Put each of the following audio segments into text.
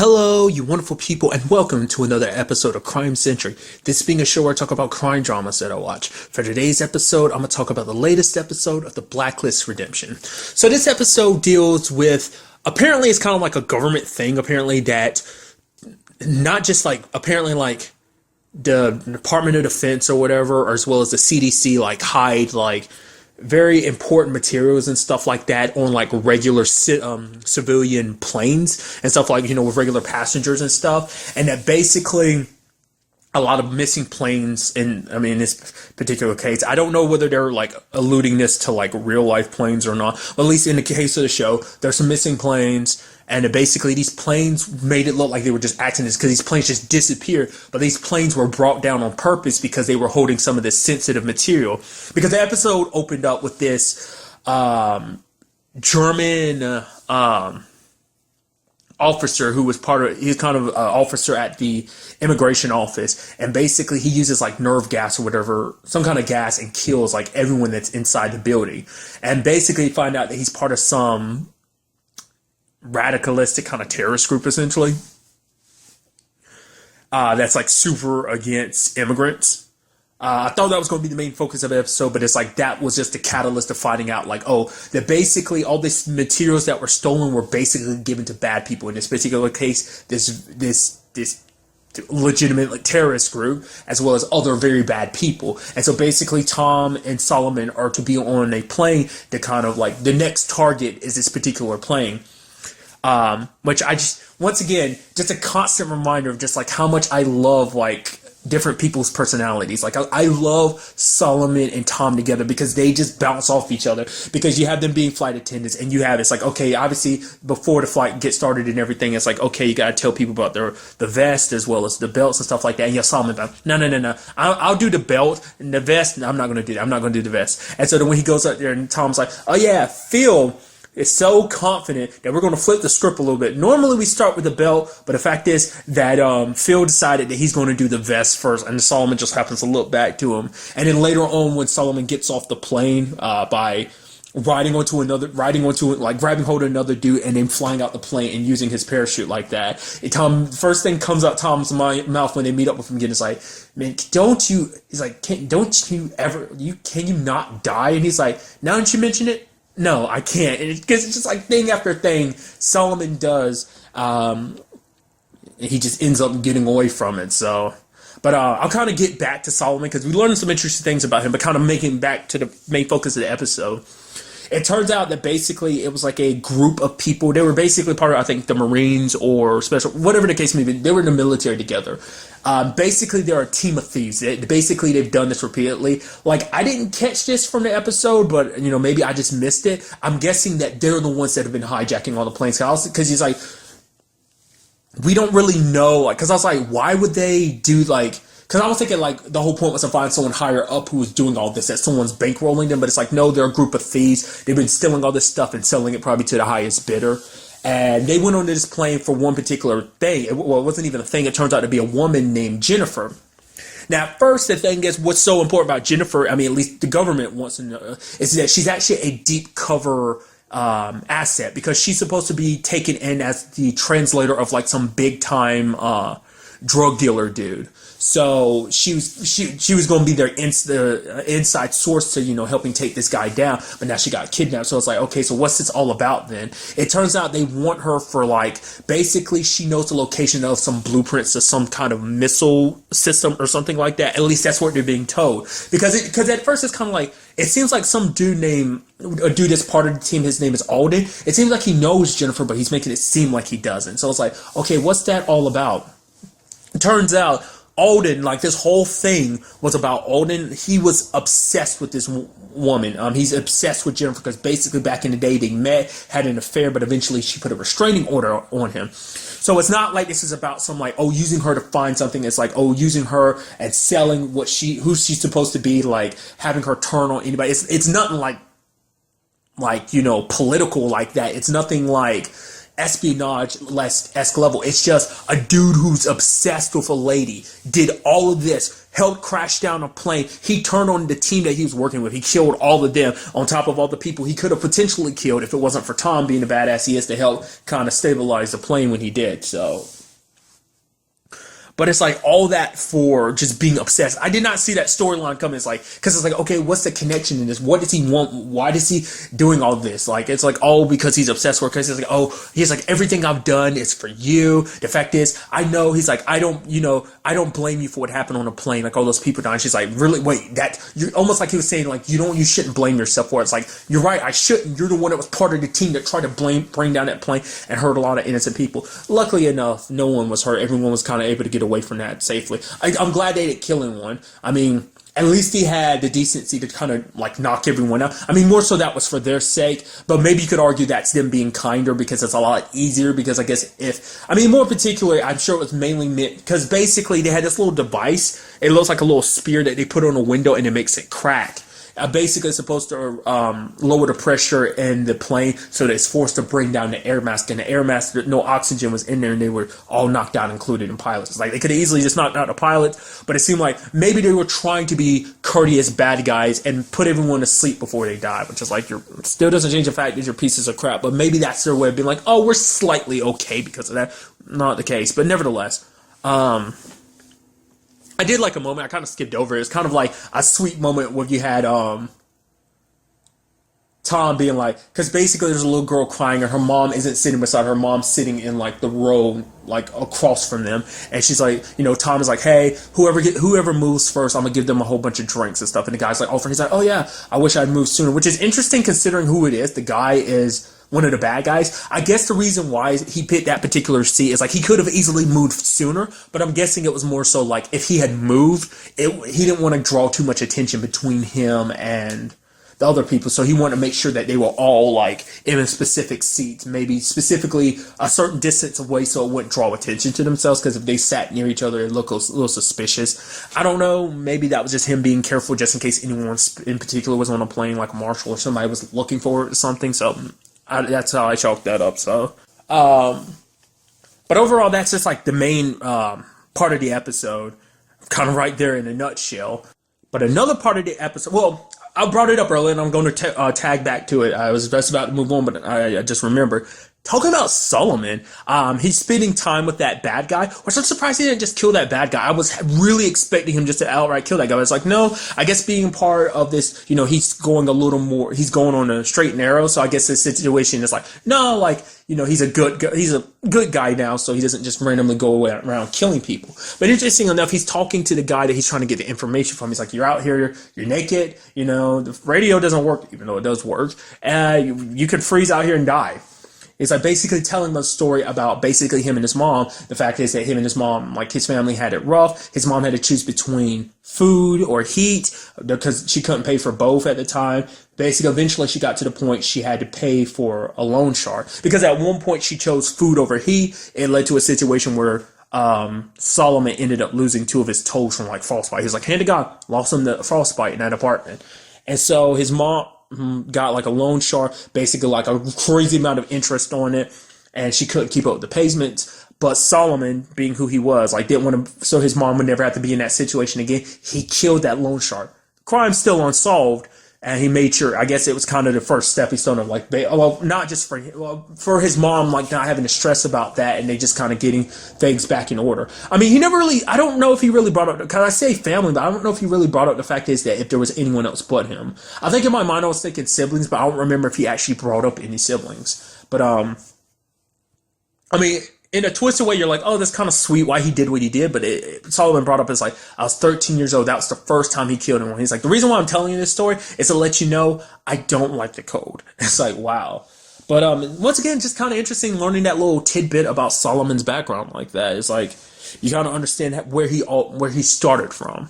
Hello, you wonderful people, and welcome to another episode of Crime Centric. This being a show where I talk about crime dramas that I watch. For today's episode, I'm going to talk about the latest episode of The Blacklist Redemption. So this episode deals with, apparently it's kind of like a government thing, apparently that, not just like, apparently like the Department of Defense or whatever, or as well as the CDC, like hide like very important materials and stuff like that on like regular civilian planes and stuff like, with regular passengers and stuff. And that basically a lot of missing planes in this particular case, I don't know whether they're like alluding this to like real life planes or not, but at least in the case of the show, there's some missing planes. And basically these planes made it look like they were just accidents because these planes just disappeared. But these planes were brought down on purpose because they were holding some of this sensitive material. Because the episode opened up with this German officer who was he's kind of an officer at the immigration office. And basically he uses like nerve gas or whatever, some kind of gas, and kills like everyone that's inside the building. And basically you find out that he's part of some radicalistic kind of terrorist group, essentially, that's like super against immigrants. I thought that was going to be the main focus of the episode, but it's like that was just the catalyst of finding out like, that basically all these materials that were stolen were basically given to bad people. In this particular case, this legitimate like terrorist group, as well as other very bad people. And so basically Tom and Solomon are to be on a plane that kind of like the next target is this particular plane. Which I just, once again, just a constant reminder of just like how much I love like different people's personalities. Like I love Solomon and Tom together because they just bounce off each other, because you have them being flight attendants and it's like, okay, obviously before the flight gets started and everything, it's like, okay, you got to tell people about the vest as well as the belts and stuff like that. And Solomon, no. I'll do the belt and the vest. I'm not going to do that. I'm not going to do the vest. And so then when he goes up there and Tom's like, oh yeah, Phil is so confident that we're going to flip the script a little bit. Normally we start with the belt, but the fact is that Phil decided that he's going to do the vest first, and Solomon just happens to look back to him. And then later on, when Solomon gets off the plane by grabbing hold of another dude and then flying out the plane and using his parachute like that, first thing comes out Tom's mouth when they meet up with him again is like, man, can you not die? And he's like, now that you mention it, no, I can't. Because it's just like thing after thing Solomon does. He just ends up getting away from it. So, but I'll kind of get back to Solomon because we learned some interesting things about him, but kind of making back to the main focus of the episode. It turns out that basically it was like a group of people. They were basically part of, I think, the Marines or special, whatever the case may be. They were in the military together. Basically, they're a team of thieves. Basically, they've done this repeatedly. Like, I didn't catch this from the episode, but, maybe I just missed it. I'm guessing that they're the ones that have been hijacking all the planes. Because he's like, we don't really know. Like, because I was like, why would they do, like... Because I was thinking, like, the whole point was to find someone higher up who was doing all this, that someone's bankrolling them. But it's like, no, they're a group of thieves. They've been stealing all this stuff and selling it probably to the highest bidder. And they went on this plane for one particular thing. Well, it wasn't even a thing. It turns out to be a woman named Jennifer. Now, at first, the thing is, what's so important about Jennifer, at least the government wants to know, is that she's actually a deep cover asset, because she's supposed to be taken in as the translator of, like, some big-time drug dealer dude. So she was going to be their inside source to, helping take this guy down. But now she got kidnapped. So it's like, okay, so what's this all about then? It turns out they want her for, like, basically she knows the location of some blueprints to some kind of missile system or something like that. At least that's what they're being told. Because at first it's kind of like, it seems like some dude that's part of the team, his name is Alden. It seems like he knows Jennifer, but he's making it seem like he doesn't. So it's like, okay, what's that all about? It turns out Alden, like, this whole thing was about Alden. He was obsessed with this woman. He's obsessed with Jennifer because basically back in the day they met, had an affair, but eventually she put a restraining order on him. So it's not like this is about some, like, using her to find something. It's like, using her and selling who she's supposed to be, like, having her turn on anybody. It's nothing like political like that. It's nothing like espionage-esque level. It's just a dude who's obsessed with a lady, did all of this, helped crash down a plane. He turned on the team that he was working with. He killed all of them on top of all the people he could have potentially killed if it wasn't for Tom being the badass he is to help kind of stabilize the plane when he did. So, but it's like all that for just being obsessed. I did not see that storyline coming. It's like, because it's like, okay, what's the connection in this? What does he want? Why is he doing all this? Like, it's like, oh, because he's obsessed with her. Because he's like, oh, he's like, everything I've done is for you. The fact is, I know, he's like, I don't blame you for what happened on a plane. Like all those people dying. She's like, really? Wait, you're almost like he was saying, like, you shouldn't blame yourself for it. It's like, you're right, I shouldn't. You're the one that was part of the team that tried to bring down that plane and hurt a lot of innocent people. Luckily enough, no one was hurt. Everyone was kind of able to get away from that safely. I'm glad they didn't kill anyone. I mean, at least he had the decency to kind of like knock everyone out. I mean, more so that was for their sake, but maybe you could argue that's them being kinder because it's a lot easier. Because I guess more particularly, I'm sure it was mainly meant because basically they had this little device. It looks like a little spear that they put on a window and it makes it crack. Basically, it's supposed to lower the pressure in the plane so that it's forced to bring down the air mask. And the air mask, no oxygen was in there, and they were all knocked out, included in pilots. It's like they could have easily just knocked out the pilots, but it seemed like maybe they were trying to be courteous bad guys and put everyone to sleep before they died, which is like, still doesn't change the fact that you're pieces of crap. But maybe that's their way of being like, oh, we're slightly okay because of that. Not the case, but nevertheless. I did like a moment, I kind of skipped over it. It's kind of like a sweet moment where you had Tom being like, because basically there's a little girl crying and her mom isn't sitting beside her. Mom's sitting in like the row, like across from them. And she's like, Tom is like, hey, whoever moves first, I'm going to give them a whole bunch of drinks and stuff. And the guy's like, he's like, oh yeah, I wish I'd moved sooner, which is interesting considering who it is. The guy is one of the bad guys. I guess the reason why he picked that particular seat is like he could have easily moved sooner, but I'm guessing it was more so like if he had moved, he didn't want to draw too much attention between him and the other people, so he wanted to make sure that they were all like in specific seats, maybe specifically a certain distance away so it wouldn't draw attention to themselves, because if they sat near each other it looked a little suspicious. I don't know, maybe that was just him being careful just in case anyone in particular was on a plane, like a marshal or somebody was looking for something. So that's how I chalked that up. So, but overall, that's just like the main part of the episode, kind of right there in a nutshell. But another part of the episode, well, I brought it up earlier, and I'm going to tag back to it. I was just about to move on, but I just remember. Talking about Solomon, he's spending time with that bad guy, which I'm surprised he didn't just kill that bad guy. I was really expecting him just to outright kill that guy. I was like, no, I guess being part of this, he's going a little more, he's going on a straight and narrow, so I guess this situation is like, no, like, he's a good guy now, so he doesn't just randomly go around killing people. But interesting enough, he's talking to the guy that he's trying to get the information from. He's like, you're out here, you're naked, the radio doesn't work, even though it does work, you could freeze out here and die. It's like basically telling a story about basically him and his mom. The fact is that him and his mom, like his family had it rough. His mom had to choose between food or heat because she couldn't pay for both at the time. Basically, eventually she got to the point she had to pay for a loan shark because at one point she chose food over heat. It led to a situation where Solomon ended up losing 2 of his toes from like frostbite. He was like, hand to God, lost him to frostbite in that apartment. And so his mom got like a loan shark, basically like a crazy amount of interest on it, and she couldn't keep up with the payments. But Solomon, being who he was, like didn't want to, so his mom would never have to be in that situation again. He killed that loan shark. Crime's still unsolved, and he made sure, I guess it was kind of the first stepping stone of like, well, not just for him, well, for his mom, like not having to stress about that, and they just kind of getting things back in order. I mean, he never really, I don't know if he really brought up, because I say family, but I don't know if he really brought up the fact is that if there was anyone else but him. I think in my mind I was thinking siblings, but I don't remember if he actually brought up any siblings. But, I mean, in a twisted way, you're like, oh, that's kind of sweet why he did what he did. But Solomon brought up is like, I was 13 years old. That was the first time he killed anyone. He's like, the reason why I'm telling you this story is to let you know I don't like the code. It's like, wow. But once again, just kind of interesting learning that little tidbit about Solomon's background like that. It's like you kind of understand where he started from.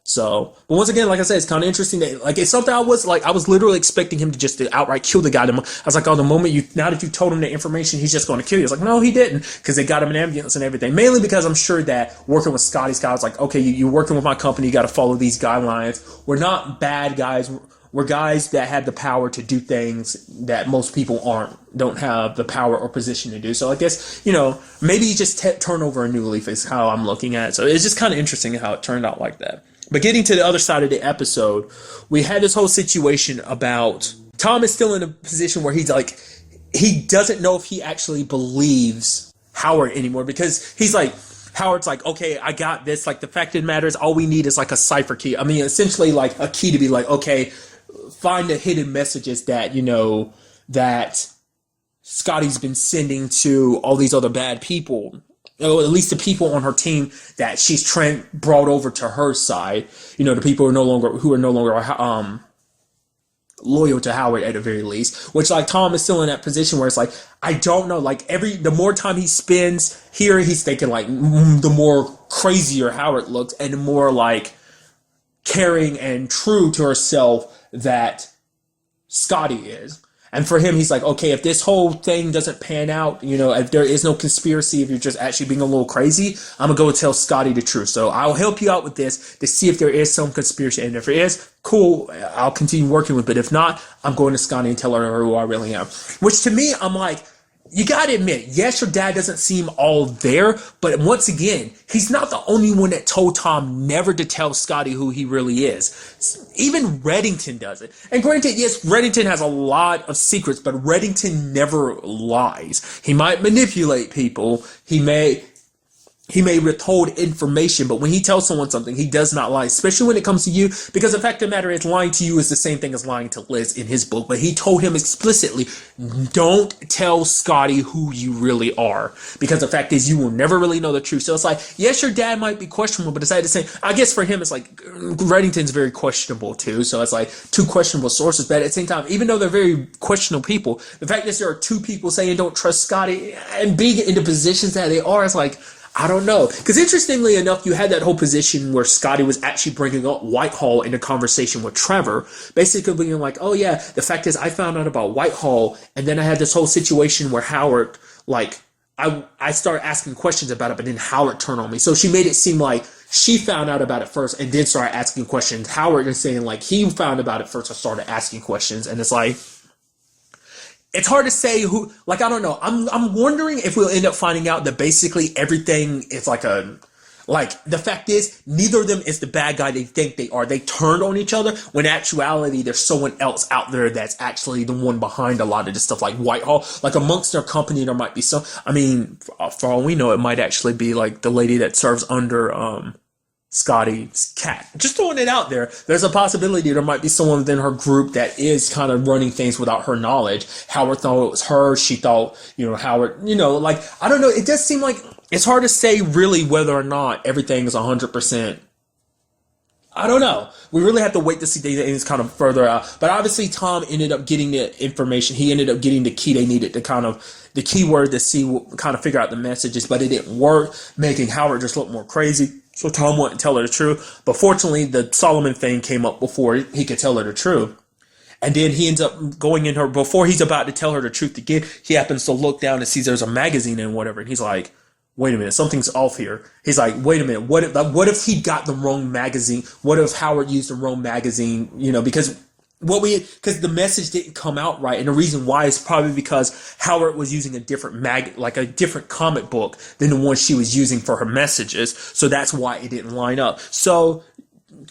So, but once again, like I said, it's kind of interesting that, like, it's something I was literally expecting him to just outright kill the guy. I was like, oh, the moment now that you told him the information, he's just going to kill you. It's like, no, he didn't, because they got him an ambulance and everything. Mainly because I'm sure that working with Scott was like, okay, you're working with my company, you got to follow these guidelines. We're not bad guys. We're guys that have the power to do things that most people don't have the power or position to do. So I guess, maybe you just turn over a new leaf is how I'm looking at it. So it's just kind of interesting how it turned out like that. But getting to the other side of the episode, we had this whole situation about Tom is still in a position where he's like, he doesn't know if he actually believes Howard anymore, because he's like, Howard's like, okay, I got this. Like, the fact of the matter is, all we need is like a cipher key. I mean, essentially like a key to be like, okay, find the hidden messages that, that Scotty's been sending to all these other bad people. Or at least the people on her team that she's brought over to her side. The people who are no longer loyal to Howard at the very least. Which, like, Tom is still in that position where it's like, I don't know. Like, the more time he spends here, he's thinking like the more crazier Howard looks, and the more like caring and true to herself that Scotty is. And for him, he's like, okay, if this whole thing doesn't pan out, if there is no conspiracy, if you're just actually being a little crazy, I'm going to go tell Scotty the truth. So I'll help you out with this to see if there is some conspiracy. And if there is, cool, I'll continue working with it. But if not, I'm going to Scotty and tell her who I really am. Which to me, I'm like, you got to admit, yes, your dad doesn't seem all there, but once again, he's not the only one that told Tom never to tell Scotty who he really is. Even Reddington does it. And granted, yes, Reddington has a lot of secrets, but Reddington never lies. He might manipulate people. He may withhold information, but when he tells someone something, he does not lie, especially when it comes to you, because the fact of the matter is, lying to you is the same thing as lying to Liz in his book. But he told him explicitly, don't tell Scotty who you really are, because the fact is, you will never really know the truth. So it's like, yes, your dad might be questionable, but it's like the same. I guess for him, it's like Reddington's very questionable too. So it's like two questionable sources, but at the same time, even though they're very questionable people, the fact is there are two people saying don't trust Scotty and being in the positions that they are, it's like, I don't know. Because interestingly enough, you had that whole position where Scotty was actually bringing up Whitehall in a conversation with Trevor, basically being like, oh yeah, the fact is I found out about Whitehall, and then I had this whole situation where Howard, like, I started asking questions about it, but then Howard turned on me. So she made it seem like she found out about it first and then started asking questions. Howard is saying like he found about it first and started asking questions, and it's like, it's hard to say who, like, I don't know. I'm wondering if we'll end up finding out that basically everything is like the fact is, neither of them is the bad guy they think they are. They turned on each other when in actuality there's someone else out there that's actually the one behind a lot of this stuff, like Whitehall. Like, amongst their company, there might be some, I mean, for all we know, it might actually be like the lady that serves under, Scotty's cat. Just throwing it out there. There's a possibility there might be someone within her group that is kind of running things without her knowledge. Howard thought it was her. She thought, Howard, like, I don't know. It does seem like it's hard to say really whether or not everything is 100%. I don't know. We really have to wait to see things kind of further out. But obviously Tom ended up getting the information. He ended up getting the key they needed to the keyword to kind of figure out the messages, but it didn't work, making Howard just look more crazy. So Tom wouldn't tell her the truth. But fortunately, the Solomon thing came up before he could tell her the truth. And then he ends up going in her, before he's about to tell her the truth again, he happens to look down and sees there's a magazine and whatever. And he's like, wait a minute, something's off here. He's like, wait a minute, what if he got the wrong magazine? What if Howard used the wrong magazine? Because the message didn't come out right, and the reason why is probably because Howard was using a different a different comic book than the one she was using for her messages, so that's why it didn't line up. So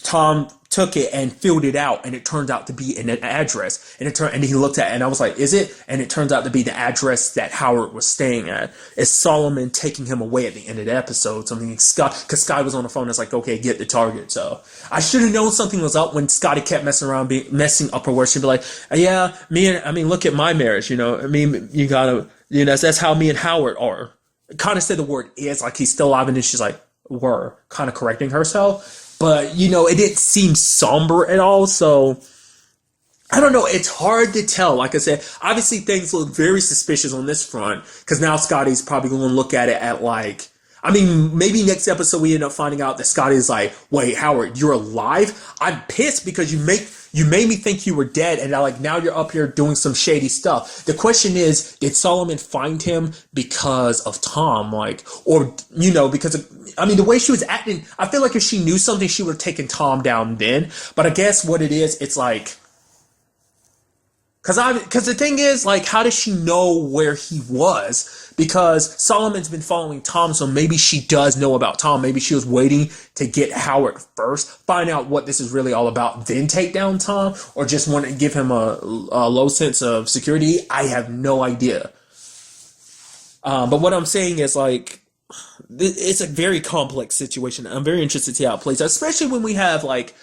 Tom took it and filled it out, and it turned out to be an address. And he looked at it, and I was like, is it? And it turns out to be the address that Howard was staying at. It's Solomon taking him away at the end of the episode. Because Scotty was on the phone. It's like, okay, get the target. So I should have known something was up when Scotty kept messing up her words. She'd be like, yeah, look at my marriage. You gotta, that's how me and Howard are. Kind of said the word is, like he's still alive, and then she's like, were, kind of correcting herself. But, it didn't seem somber at all, so I don't know. It's hard to tell. Like I said, obviously things look very suspicious on this front, because now Scotty's probably going to look at it at like, maybe next episode we end up finding out that Scotty's like, wait, Howard, you're alive? I'm pissed because you made me think you were dead, and now you're up here doing some shady stuff. The question is, did Solomon find him because of Tom? Because of, the way she was acting, I feel like if she knew something, she would have taken Tom down then. But I guess what it is, it's like, Because the thing is, like, how does she know where he was? Because Solomon's been following Tom, so maybe she does know about Tom. Maybe she was waiting to get Howard first, find out what this is really all about, then take down Tom, or just want to give him a low sense of security. I have no idea. But what I'm saying is, like, it's a very complex situation. I'm very interested to see how it plays out, especially when we have, like,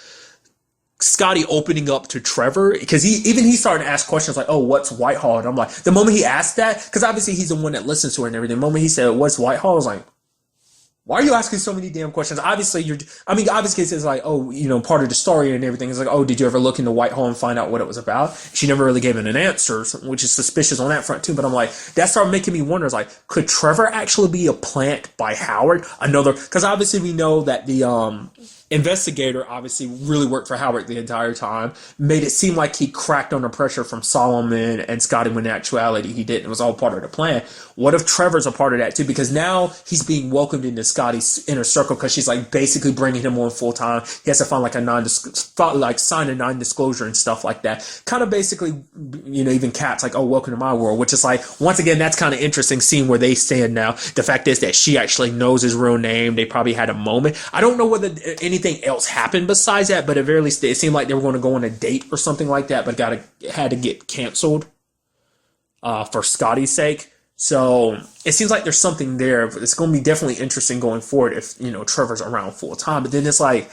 Scotty opening up to Trevor, because he started to ask questions like, "Oh, what's Whitehall?" And I'm like, the moment he asked that, because obviously he's the one that listens to her and everything. The moment he said, "What's Whitehall?" I was like, "Why are you asking so many damn questions?" Obviously it's like, "Oh, part of the story and everything." It's like, "Oh, did you ever look into Whitehall and find out what it was about?" She never really gave an answer, which is suspicious on that front too. But I'm like, that started making me wonder, is like, could Trevor actually be a plant by Howard? Because obviously we know that the investigator obviously really worked for Howard the entire time, made it seem like he cracked under pressure from Solomon and Scotty when in actuality he didn't. It was all part of the plan. What if Trevor's a part of that too? Because now he's being welcomed into Scotty's inner circle, because she's like basically bringing him on full time. He has to find like sign a non-disclosure and stuff like that. Kind of basically, even Kat's like, "Oh, welcome to my world," which is like, once again, that's kind of interesting seeing where they stand now. The fact is that she actually knows his real name. They probably had a moment. I don't know whether anything else happened besides that, but at very least it seemed like they were going to go on a date or something like that, but had to get canceled for Scotty's sake. So it seems like there's something there. It's going to be definitely interesting going forward if Trevor's around full time. But then it's like,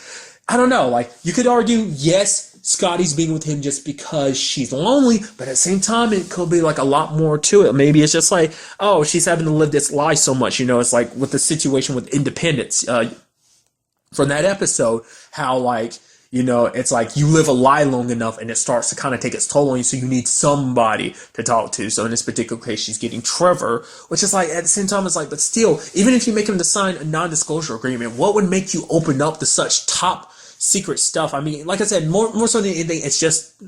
I don't know, like, you could argue, yes, Scotty's being with him just because she's lonely, but at the same time, it could be like a lot more to it. Maybe it's just like, oh, she's having to live this lie so much. It's like with the situation with Independence from that episode, how like, it's like you live a lie long enough and it starts to kind of take its toll on you, so you need somebody to talk to. So in this particular case, she's getting Trevor, which is like, at the same time, it's like, but still, even if you make him to sign a non-disclosure agreement, what would make you open up to such top secret stuff? I mean, like I said, more so than anything, it's just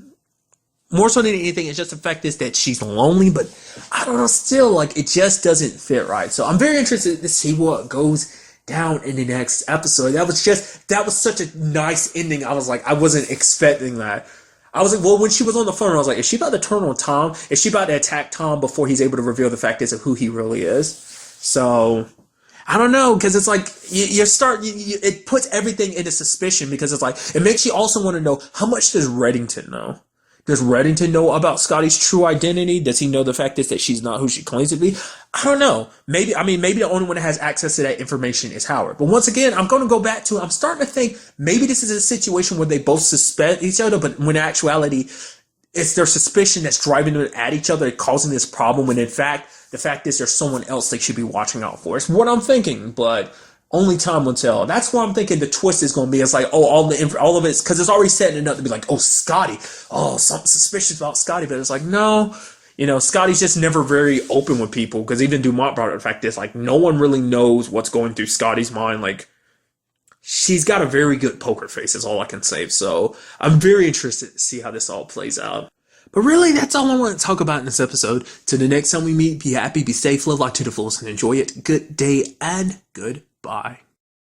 the fact is that she's lonely, but I don't know, still, like, it just doesn't fit right. So I'm very interested to see what goes down in the next episode. That was such a nice ending. I was like, I wasn't expecting that. I was like, well, when she was on the phone, I was like, is she about to turn on Tom? Is she about to attack Tom before he's able to reveal the fact is of who he really is? So I don't know, because it's like it puts everything into suspicion, because it's like, it makes you also want to know, how much does Reddington know? Does Reddington know about Scotty's true identity? Does he know the fact is that she's not who she claims to be? I don't know. Maybe the only one that has access to that information is Howard. But once again, I'm going to go back to, I'm starting to think maybe this is a situation where they both suspect each other, but when in actuality, it's their suspicion that's driving them at each other, causing this problem, when in fact, the fact is there's someone else they should be watching out for. It's what I'm thinking, but only time will tell. That's why I'm thinking the twist is going to be, it's like, oh, all of it's, because it's already setting it up to be like, oh, Scotty, oh, something suspicious about Scotty, but it's like, no, Scotty's just never very open with people, because even Dumont brought up the fact is, like, no one really knows what's going through Scotty's mind. Like, she's got a very good poker face, is all I can say. So I'm very interested to see how this all plays out. But really, that's all I want to talk about in this episode. Till the next time we meet, be happy, be safe, live life to the fullest, and enjoy it. Good day and goodbye.